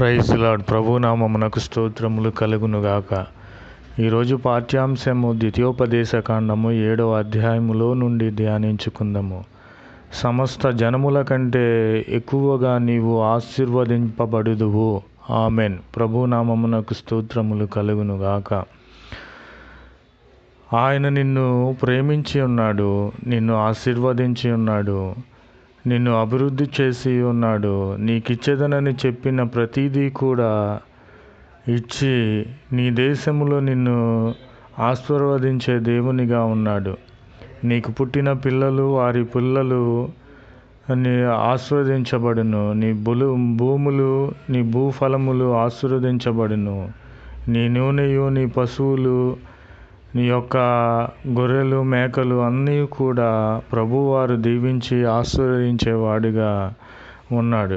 Praise lord. ప్రభునామమునకు స్తోత్రములు కలుగునుగాక. ఈరోజు పాఠ్యాంశము ద్వితీయోపదేశ కాండము 7వ అధ్యాయములో నుండి ధ్యానించుకుందాము. సమస్త జనముల కంటే ఎక్కువగా నీవు ఆశీర్వదింపబడుదువు. ఆమెన్. ప్రభునామమునకు స్తోత్రములు కలుగునుగాక. ఆయన నిన్ను ప్రేమించి ఉన్నాడు, నిన్ను ఆశీర్వదించి ఉన్నాడు, నిన్ను అభివృద్ధి చేసి ఉన్నాడు. నీకిచ్చేదనని చెప్పిన ప్రతిదీ కూడా ఇచ్చి నీ దేశములో నిన్ను ఆశీర్వదించే దేవునిగా ఉన్నాడు. నీకు పుట్టిన పిల్లలు, వారి పిల్లలు ఆశీర్వదించబడును. నీ భూములు, నీ భూఫలములు ఆశీర్వదించబడును. నీ నూనెయు, నీ పశువులు, నీ యొక్క గొర్రెలు, మేకలు అన్నీ కూడా ప్రభువారు దీవించి ఆశీర్వదించేవాడిగా ఉన్నాడు.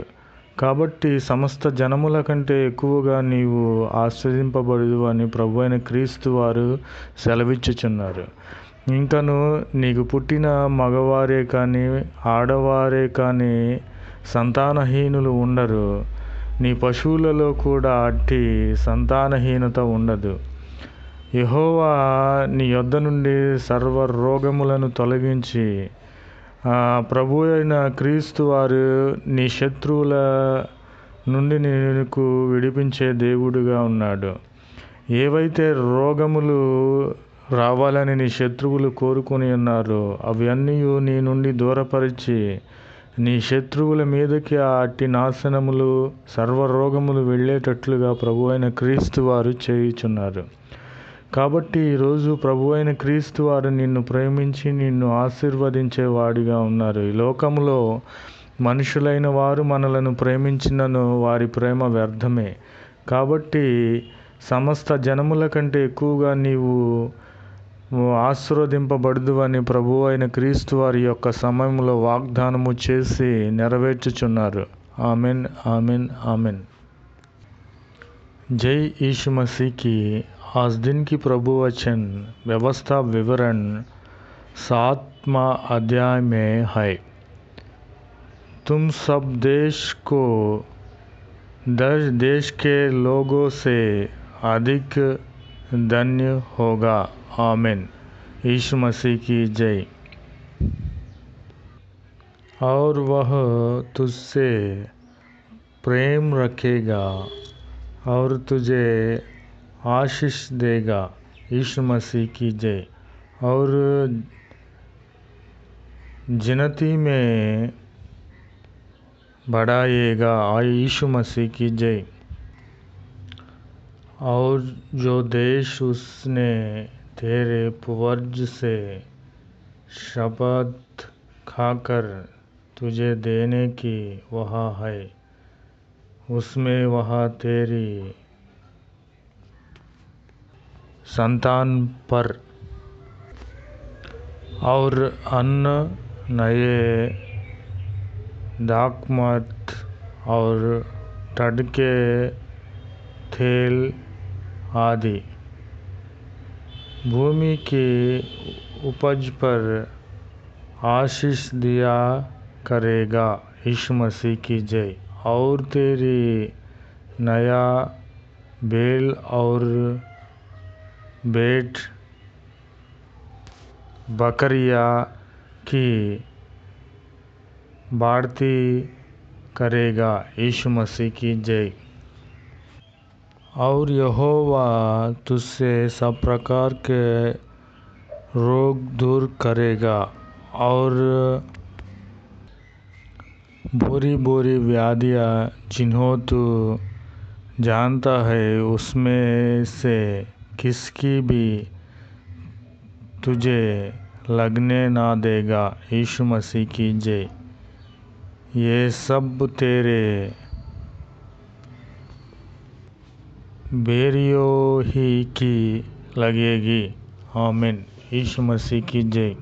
కాబట్టి సమస్త జనముల కంటే ఎక్కువగా నీవు ఆశీర్వదింపబడు అని ప్రభు అయిన క్రీస్తు వారు సెలవిచ్చుచున్నారు. ఇంకను నీకు పుట్టిన మగవారే కానీ ఆడవారే కానీ సంతానహీనులు ఉండరు. నీ పశువులలో కూడా అట్టి సంతానహీనత ఉండదు. యెహోవా నీ యొద్ద నుండి సర్వ రోగములను తొలగించి ప్రభు అయిన క్రీస్తు వారు నీ శత్రువుల నుండి నీకు విడిపించే దేవుడుగా ఉన్నాడు. ఏవైతే రోగములు రావాలని నీ శత్రువులు కోరుకొని ఉన్నారో అవన్నీ నీ నుండి దూరపరిచి నీ శత్రువుల మీదకి అట్టి నాశనములు, సర్వరోగములు వెళ్ళేటట్లుగా ప్రభు అయిన క్రీస్తు వారు చేయుచున్నారు. కాబట్టి ఈరోజు ప్రభు అయిన క్రీస్తు వారు నిన్ను ప్రేమించి నిన్ను ఆశీర్వదించేవాడిగా ఉన్నారు. ఈ లోకంలో మనుషులైన వారు మనలను ప్రేమించినను వారి ప్రేమ వ్యర్థమే. కాబట్టి సమస్త జనముల కంటే ఎక్కువగా నీవు ఆశీర్వదింపబడదు అని ప్రభు అయిన క్రీస్తు వారి యొక్క సమయంలో వాగ్దానము చేసి నెరవేర్చుచున్నారు. Amen, amen, amen. जय यीशु मसीह की। आज दिन की प्रभु वचन व्यवस्था विवरण 7वां अध्याय में है। तुम सब देश को देश के लोगों से अधिक धन्य होगा। आमीन। यीशु मसीह की जय। और वह तुझसे प्रेम रखेगा और तुझे आशीष देगा। यीशु मसीह की जय। और जिनती में बढ़ाएगा। यीशु मसीह की जय। और जो देश उसने तेरे पूर्वज से शपथ खाकर तुझे देने की वह है, उसमें वह तेरी संतान पर और अन्न, नए दाखमत और टटके तेल आदि भूमि की उपज पर आशीष दिया करेगा। यीशु मसीह की जय। और तेरी नया बैल और भेड़ बकरियाँ की बढ़ती करेगा। यीशु मसीह की जय। और यहोवा तुझसे सब प्रकार के रोग दूर करेगा और बुरी बुरी व्याधियाँ जिन्हों तू जानता है उसमें से किसकी भी तुझे लगने ना देगा। यीशु मसीह की जय। ये सब तेरे बेरियों ही की लगेगी। आमीन। यीशु मसीह की जय।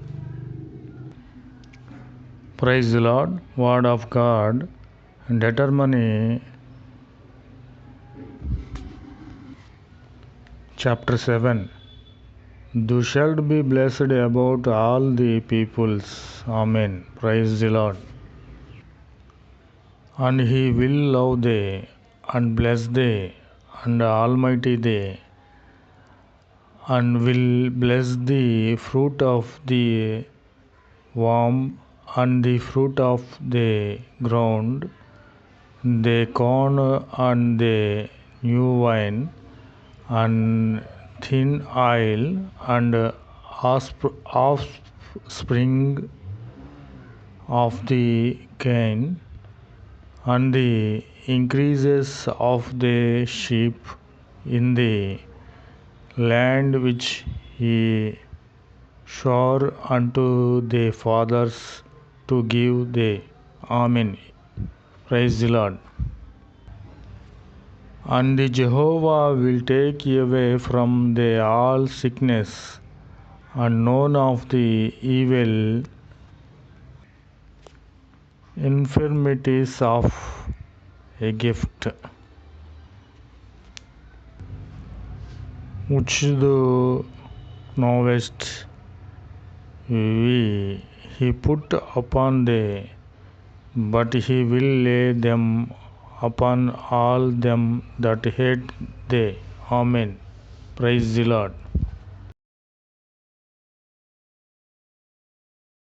Praise the Lord. Word of God. Deuteronomy chapter 7. Thou shalt be blessed about all the peoples. Amen. Praise the Lord. And he will love thee and bless thee, and Almighty thee, and will bless the fruit of the womb and the fruit of the ground, the corn and the new wine, and thin oil, and offspring of the cane, and the increases of the sheep in the land which he swore unto their fathers to give thee. Amen. Praise the Lord. And the Jehovah will take away from thee all sickness, and none of the evil infirmities of Egypt, which thou knowest he put upon thee, but he will lay them upon all them that hate thee. Amen. Praise the Lord.